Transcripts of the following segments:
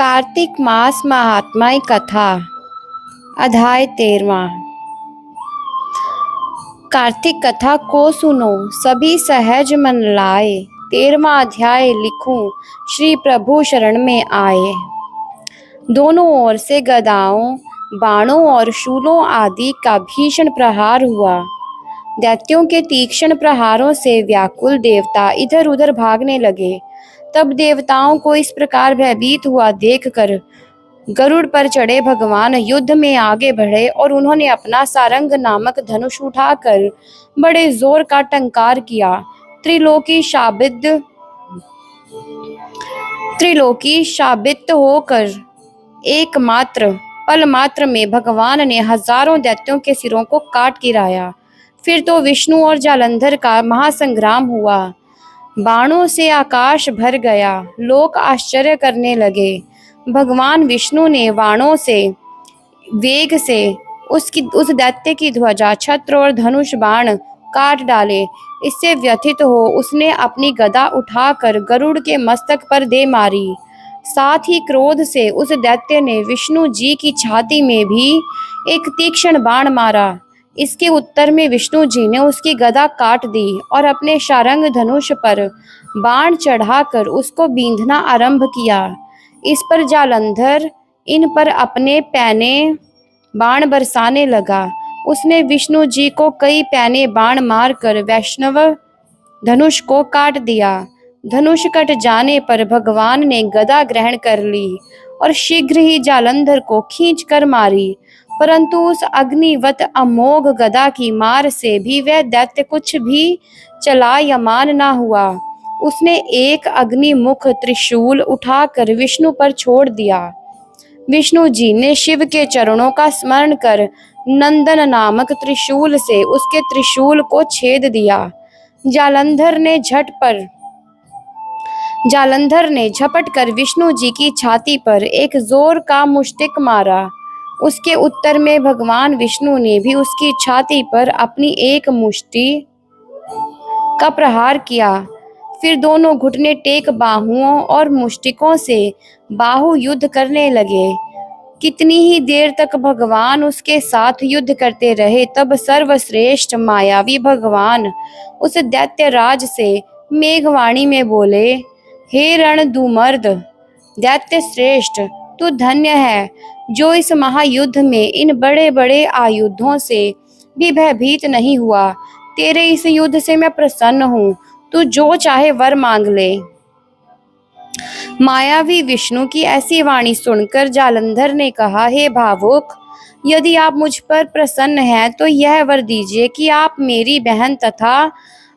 कार्तिक मास महात्म्य कथा अध्याय 13वां। कार्तिक कथा को सुनो, सभी सहज मन लाए। 13वां अध्याय लिखूं, श्री प्रभु शरण में आए। दोनों ओर से गदाओं, बाणों और शूलों आदि का भीषण प्रहार हुआ। दैत्यों के तीक्ष्ण प्रहारों से व्याकुल देवता इधर उधर भागने लगे। तब देवताओं को इस प्रकार भयभीत हुआ देखकर गरुड़ पर चढ़े भगवान युद्ध में आगे बढ़े और उन्होंने अपना सारंग नामक धनुष उठाकर बड़े जोर का टंकार किया। त्रिलोकी शाबित होकर एकमात्र पल मात्र में भगवान ने हजारों दैत्यों के सिरों को काट गिराया। फिर तो विष्णु और जालंधर का महासंग्राम हुआ। बाणों से आकाश भर गया, लोग आश्चर्य करने लगे। भगवान विष्णु ने बाणों से वेग से उस दैत्य की ध्वजा, छत्र और धनुष बाण काट डाले। इससे व्यथित हो उसने अपनी गदा उठाकर गरुड़ के मस्तक पर दे मारी। साथ ही क्रोध से उस दैत्य ने विष्णु जी की छाती में भी एक तीक्ष्ण बाण मारा। इसके उत्तर में विष्णु जी ने उसकी गदा काट दी और अपने शारंग धनुष पर बाण चढ़ाकर उसको बींधना आरंभ किया। इस पर जालंधर इन पर अपने पैने बाण बरसाने लगा। उसने विष्णु जी को कई पैने बाण मारकर वैष्णव धनुष को काट दिया। धनुष कट जाने पर भगवान ने गदा ग्रहण कर ली और शीघ्र ही जालंधर को खींच कर मारी। परंतु उस अग्निवत अमोघ गदा की मार से भी वह दैत्य कुछ भी चलायमान न हुआ। उसने एक अग्निमुख त्रिशूल उठाकर विष्णु पर छोड़ दिया। विष्णु जी ने शिव के चरणों का स्मरण कर नंदन नामक त्रिशूल से उसके त्रिशूल को छेद दिया। जालंधर ने झपट कर विष्णु जी की छाती पर एक जोर का मुष्टिक मारा। उसके उत्तर में भगवान विष्णु ने भी उसकी छाती पर अपनी एक मुष्टि का प्रहार किया। फिर दोनों घुटने टेक बाहुओं और मुष्टिकों से बाहु युद्ध करने लगे। कितनी ही देर तक भगवान उसके साथ युद्ध करते रहे। तब सर्वश्रेष्ठ मायावी भगवान उस दैत्यराज से मेघवाणी में बोले, हे रणधुमर्द दैत्य श्रेष्ठ, तू धन्य है जो इस महायुद्ध में इन बड़े बड़े आयुधों से भी भयभीत नहीं हुआ। तेरे इस युद्ध से मैं प्रसन्न हूँ, तू जो चाहे वर मांग ले। मायावी विष्णु की ऐसी वाणी सुनकर जालंधर ने कहा, हे भावुक, यदि आप मुझ पर प्रसन्न हैं तो यह वर दीजिए कि आप मेरी बहन तथा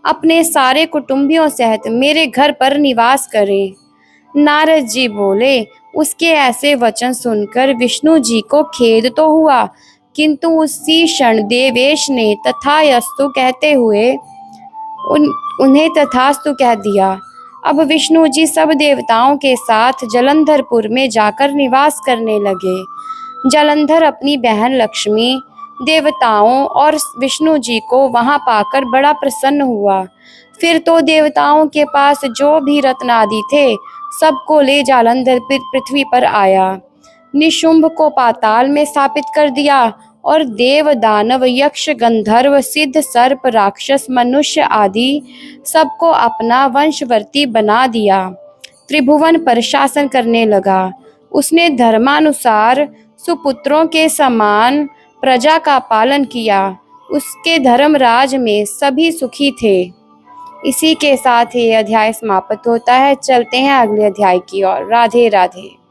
अपने सारे कुटुंबियों सहित मेरे घर पर निवास करें। नारद जी बोले, उसके ऐसे वचन सुनकर विष्णु जी को खेद तो हुआ, किंतु उसी क्षण देवेश ने तथास्तु कहते हुए उन्हें तथास्तु कह दिया। अब विष्णु जी सब देवताओं के साथ जालंधरपुर में जाकर निवास करने लगे। जालंधर अपनी बहन लक्ष्मी, देवताओं और विष्णु जी को वहां पाकर बड़ा प्रसन्न हुआ। फिर तो देवताओं के पास जो भी रत्न आदि थे सबको ले जालंधर पृथ्वी पर आया। निशुंभ को पाताल में स्थापित कर दिया और देव, दानव, यक्ष, गंधर्व, सिद्ध, सर्प, राक्षस, मनुष्य आदि सबको अपना वंशवर्ती बना दिया। त्रिभुवन पर शासन करने लगा। उसने धर्मानुसार सुपुत्रों के समान प्रजा का पालन किया। उसके धर्मराज में सभी सुखी थे। इसी के साथ ये अध्याय समाप्त होता है। चलते हैं अगले अध्याय की ओर। राधे राधे।